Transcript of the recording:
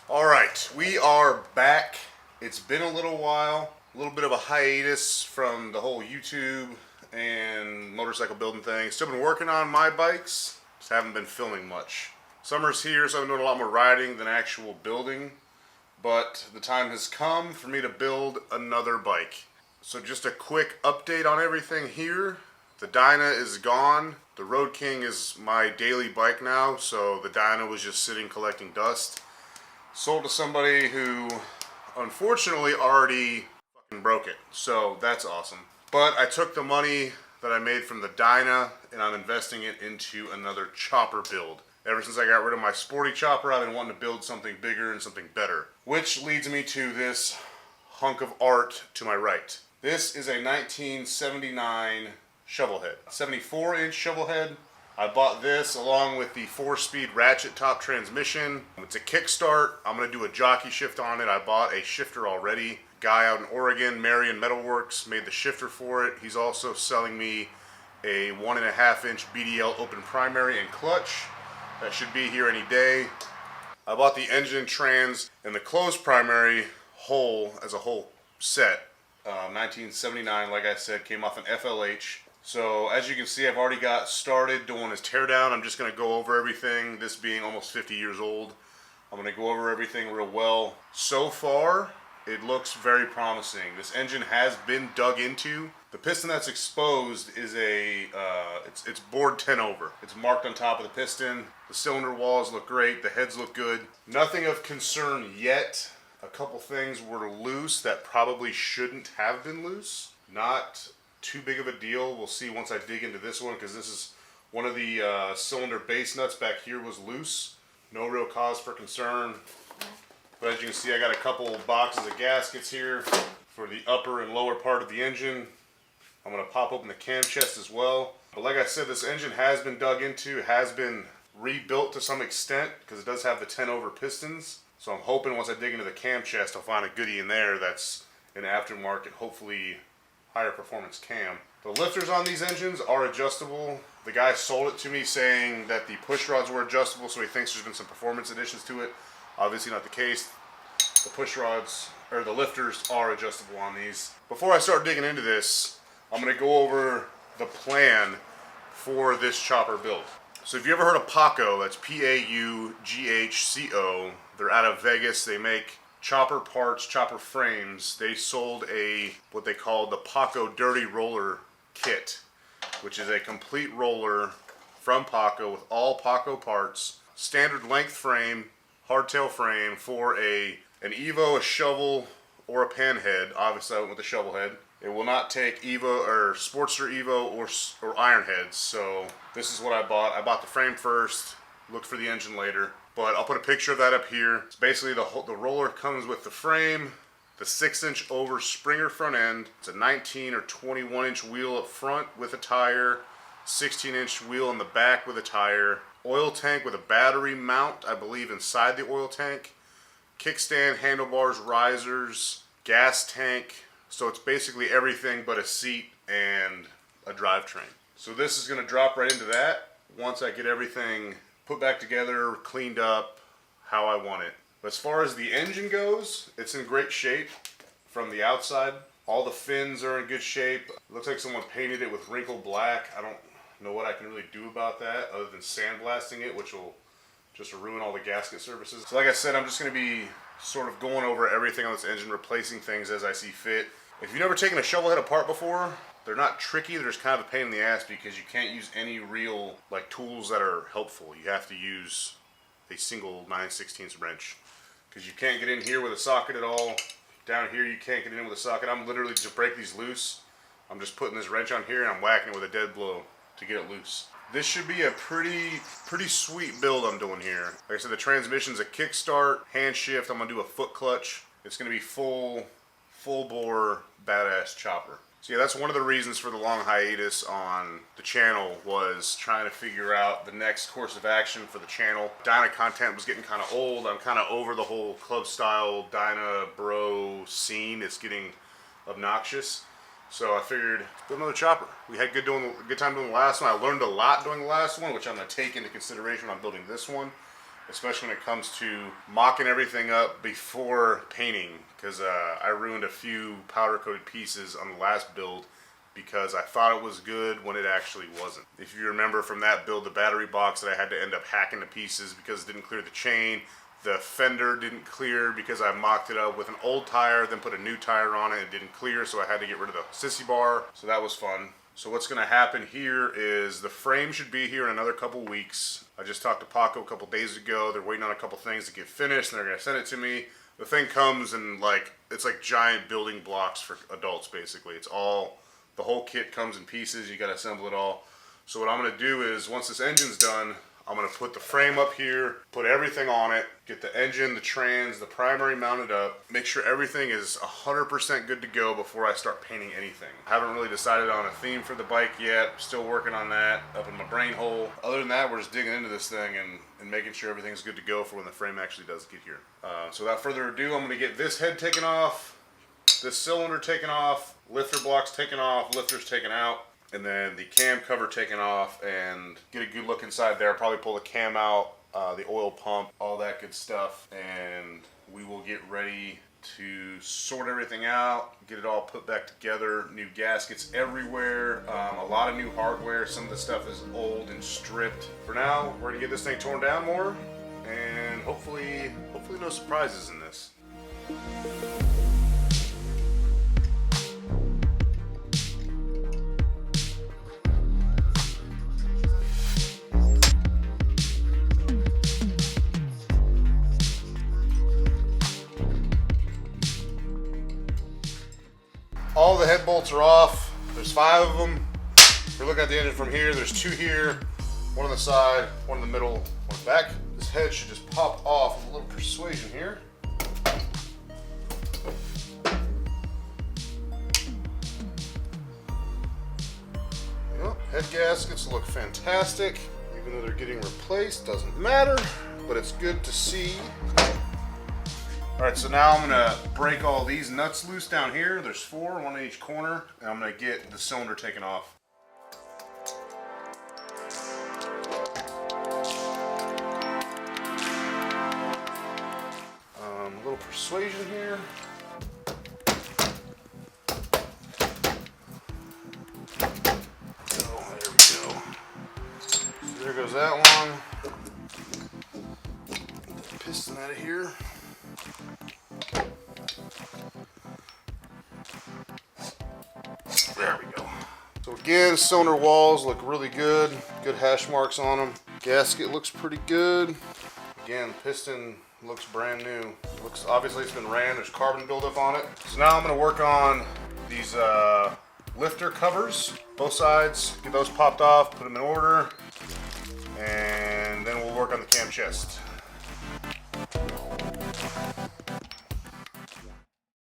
Alright, we are back. It's been a little while, a little bit of a hiatus from the whole YouTube and motorcycle building thing. Still been working on my bikes, just haven't been filming much. Summer's here, so I've been doing a lot more riding than actual building, but the time has come for me to build another bike. So just a quick update on everything here. The Dyna is gone. The Road King is my daily bike now, so the Dyna was just sitting collecting dust. Sold to somebody who unfortunately already fucking broke it, so that's awesome. But I took the money that I made from the Dyna and I'm investing it into another chopper build. Ever since I got rid of my sporty chopper, I've been wanting to build something bigger and something better. Which leads me to this hunk of art to my right. This is a 1979 Shovelhead, 74-inch Shovelhead. I bought this along with the 4-speed ratchet top transmission. It's a kickstart. I'm going to do a jockey shift on it. I bought a shifter already. Guy out in Oregon, Marion Metalworks, made the shifter for it. He's also selling me a 1.5-inch BDL open primary and clutch. That should be here any day. I bought the engine, trans, and the closed primary whole as a whole set. 1979, like I said, came off an FLH. So as you can see, I've already got started doing this teardown. I'm just going to go over everything, this being almost 50 years old. I'm going to go over everything real well. So far, it looks very promising. This engine has been dug into. The piston that's exposed is it's bored 10 over. It's marked on top of the piston. The cylinder walls look great. The heads look good. Nothing of concern yet. A couple things were loose that probably shouldn't have been loose. Not too big of a deal. We'll see once I dig into this one, because this is one of the cylinder base nuts back here was loose. No real cause for concern. But as you can see, I got a couple boxes of gaskets here for the upper and lower part of the engine. I'm going to pop open the cam chest as well. But like I said, this engine has been dug into, has been rebuilt to some extent, because it does have the 10 over pistons. So I'm hoping once I dig into the cam chest, I'll find a goodie in there that's an aftermarket, hopefully higher performance cam. The lifters on these engines are adjustable. The guy sold it to me saying that the push rods were adjustable, so he thinks there's been some performance additions to it. Obviously not the case. The push rods, or the lifters, are adjustable on these. Before I start digging into this, I'm going to go over the plan for this chopper build. So if you ever heard of Paughco, that's Paughco. They're out of Vegas. They make chopper parts, chopper frames. They sold what they call the Paughco Dirty Roller kit, which is a complete roller from Paughco with all Paughco parts, standard length frame, hardtail frame for an Evo, a shovel, or a panhead. Obviously I went with the shovel head. It will not take Evo or Sportster Evo or iron heads. So this is what I bought. I bought the frame first, looked for the engine later. But I'll put a picture of that up here. It's basically the roller comes with the frame, the 6-inch over Springer front end. It's a 19 or 21-inch wheel up front with a tire, 16-inch wheel in the back with a tire, oil tank with a battery mount, I believe, inside the oil tank, kickstand, handlebars, risers, gas tank. So it's basically everything but a seat and a drivetrain. So this is going to drop right into that once I get everything put back together, cleaned up, how I want it. But as far as the engine goes, it's in great shape from the outside. All the fins are in good shape. It looks like someone painted it with wrinkled black. I don't know what I can really do about that other than sandblasting it, which will just ruin all the gasket surfaces. So like I said, I'm just going to be sort of going over everything on this engine, replacing things as I see fit. If you've never taken a Shovelhead apart before, they're not tricky, they're just kind of a pain in the ass because you can't use any real tools that are helpful. You have to use a single 9/16 wrench because you can't get in here with a socket at all. Down here you can't get in with a socket. I'm literally, to break these loose, I'm just putting this wrench on here and I'm whacking it with a dead blow to get it loose. This should be a pretty sweet build I'm doing here. Like I said, the transmission's a kickstart, hand shift. I'm gonna do a foot clutch. It's gonna be full bore badass chopper. So yeah, that's one of the reasons for the long hiatus on the channel, was trying to figure out the next course of action for the channel. Dyna content was getting kind of old. I'm kind of over the whole club style Dyna bro scene. It's getting obnoxious. So I figured, build another chopper. We had good time doing the last one. I learned a lot doing the last one, which I'm going to take into consideration when I'm building this one. especially when it comes to mocking everything up before painting, because I ruined a few powder coated pieces on the last build because I thought it was good when it actually wasn't. If you remember from that build, the battery box that I had to end up hacking to pieces because it didn't clear the chain. The fender didn't clear because I mocked it up with an old tire, then put a new tire on it. It didn't clear, so I had to get rid of the sissy bar. So that was fun. So what's gonna happen here is the frame should be here in another couple weeks. I just talked to Paughco a couple days ago. They're waiting on a couple things to get finished and they're gonna send it to me. The thing comes in it's like giant building blocks for adults basically. It's all, the whole kit comes in pieces, you gotta assemble it all. So what I'm gonna do is, once this engine's done, I'm gonna put the frame up here, put everything on it, get the engine, the trans, the primary mounted up, make sure everything is 100% good to go before I start painting anything. I haven't really decided on a theme for the bike yet. Still working on that, up in my brain hole. Other than that, we're just digging into this thing and making sure everything's good to go for when the frame actually does get here. So without further ado, I'm gonna get this head taken off, this cylinder taken off, lifter blocks taken off, lifters taken out, and then the cam cover taken off, and get a good look inside there. Probably pull the cam out, the oil pump, all that good stuff, and we will get ready to sort everything out, get it all put back together. New gaskets everywhere, a lot of new hardware. Some of the stuff is old and stripped. For now, we're gonna get this thing torn down more, and hopefully no surprises in this. All the head bolts are off. There's 5 of them. If you're looking at the engine from here, there's 2 here, 1 on the side, 1 in the middle, 1 in the back. This head should just pop off with a little persuasion here. Well, head gaskets look fantastic. Even though they're getting replaced, doesn't matter, but it's good to see. Alright, so now I'm going to break all these nuts loose down here. There's 4, 1 in each corner, and I'm going to get the cylinder taken off. A little persuasion here. Oh, there we go. So there goes that one. Get the piston out of here. There we go. So again, cylinder walls look really good. Good hash marks on them. Gasket looks pretty good. Again, piston looks brand new. Looks, obviously it's been ran. There's carbon buildup on it. So now I'm going to work on these lifter covers, both sides. Get those popped off, put them in order, and then we'll work on the cam chest.